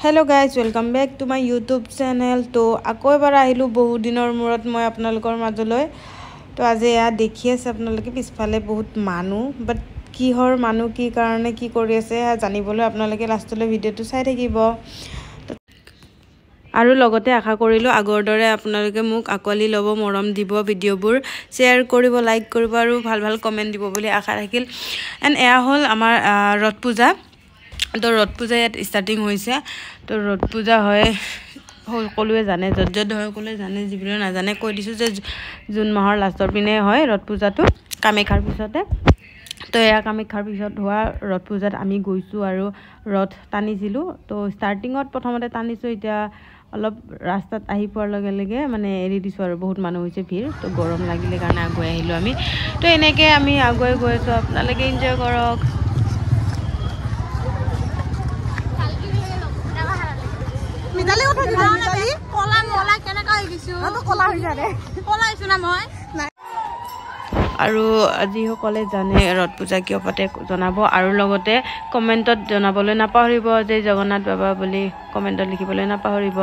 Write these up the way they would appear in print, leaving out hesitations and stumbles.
Hello guys, welcome back to my YouTube channel. तो আকৌ এবাৰ আহিলো বহুত দিনৰ মূৰত মই আপোনালোকৰ মাজলৈ তো আজি এয়া দেখি আছে আপোনালোকে পিছফালে বহুত মানুহ বাট কিহৰ মানুহ কি কাৰণে কি কৰি আছে জানিবলৈ আপোনালোকে লাষ্টলৈ ভিডিওটো চাই থাকিব আৰু লগতে আশা কৰিলো আগৰ দৰে আপোনালোকে মোক আকলি লব মৰম দিব ভিডিওবোৰ শেয়াৰ কৰিব লাইক কৰিব আৰু ভাল ভাল কমেন্ট দিব বুলি আশা ৰাখিল এন্ড এয়া হল আমাৰ ৰথ পূজা তো ৰথ পূজা ইয়াত ষ্টাৰ্টিং হৈছে তো ৰথ পূজা হয় সকলোৱে জানে যজ্জত সকলোৱে জানে যিবোৰ নাজানে কৈ দিছো যে জুন মাহৰ লাষ্টৰ পিনে হয় ৰথ পূজাটো কামেখাৰ পিছতে তো এয়া কামেখাৰ পিছত হোৱা ৰথ পূজাত আমি গৈছো আৰু ৰথ টানিছিলো তো ষ্টাৰ্টিংত প্ৰথমতে টানিছো এতিয়া অলপ ৰাস্তাত আহি পোৱাৰ লগে লগে মানে এৰি দিছো আৰু বহুত মানুহ হৈছে ভিৰ তো গৰম লাগিলে কাৰণে আগুৱাই আহিলো আমি তো এনেকৈ আমি আগুৱাই গৈছো আপোনালোকে এনজয় কৰক মিতালি উঠা দিলা মিতালি কলা মলা কেনেকা হৈ গিছো তো কলা হৈ যাৰে কলা হৈছো না মই আৰু আজি সকলে জানে ৰথ পূজা কিয় পাতে জনাব আৰু লগতে কমেন্টত জনাবলৈ নাপাহৰিব যে জগন্নাথ বাবা বুলি কমেন্টত লিখিবলৈ নাপাহৰিব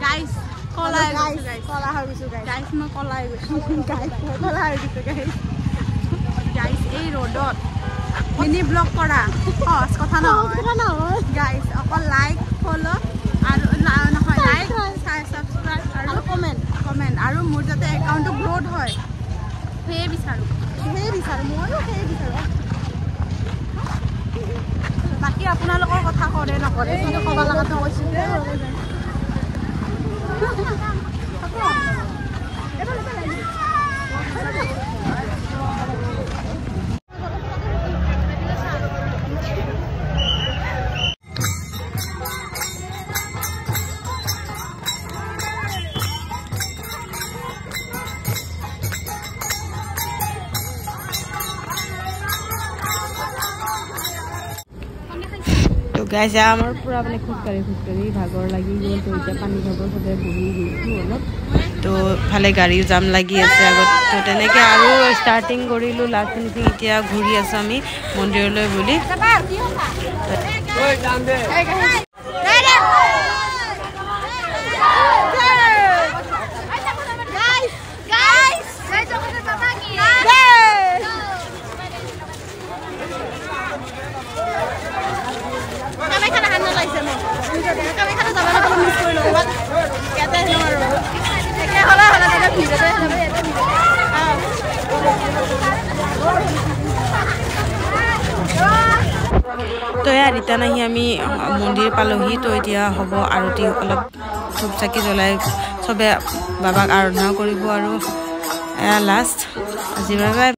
গাইস কলা হৈ গিছো গাইস মই কলা হৈ গিছো গাইস এই রোডত মিনি ব্লগ কৰা সহজ কথা নহয় গাইস অকল লাইক ফলো আৰু নহয় লাইক সাবস্ক্ৰাইব আৰু কমেন্ট আৰু মোৰ যাতে একাউন্টটো গ্ৰোথ হয় সেই বিচাৰো মইও সেই বিচাৰো বাকি আপোনালোকৰ কথা কৰে নকৰে কিন্তু ক'ব লগাটো কৈছো গাইস আমাৰ পুৰা মানে খুচকাৰি ভাগৰ লাগি গ'ল তো এতিয়া পানী খাবৰ সদায় বহি গৈছো অলপ তো ফালে গাড়ী জাম লাগি আছে আগত তো তেনেকে আৰু ষ্টাৰ্টিং কৰিলো লাষ্ট ফিনিশিং এতিয়া ঘূৰি আছো আমি মন্দিৰলৈ বুলি তো এয়া ৰিটাৰ্ণ আহি আমি মন্দিৰ পালোহি তো এতিয়া হ'ব আৰতি অলপ ধূপ চাকি জ্বলাই চবে বাবাক আৰাধনা কৰিব আৰু এয়া লাষ্ট আজি বাই বাই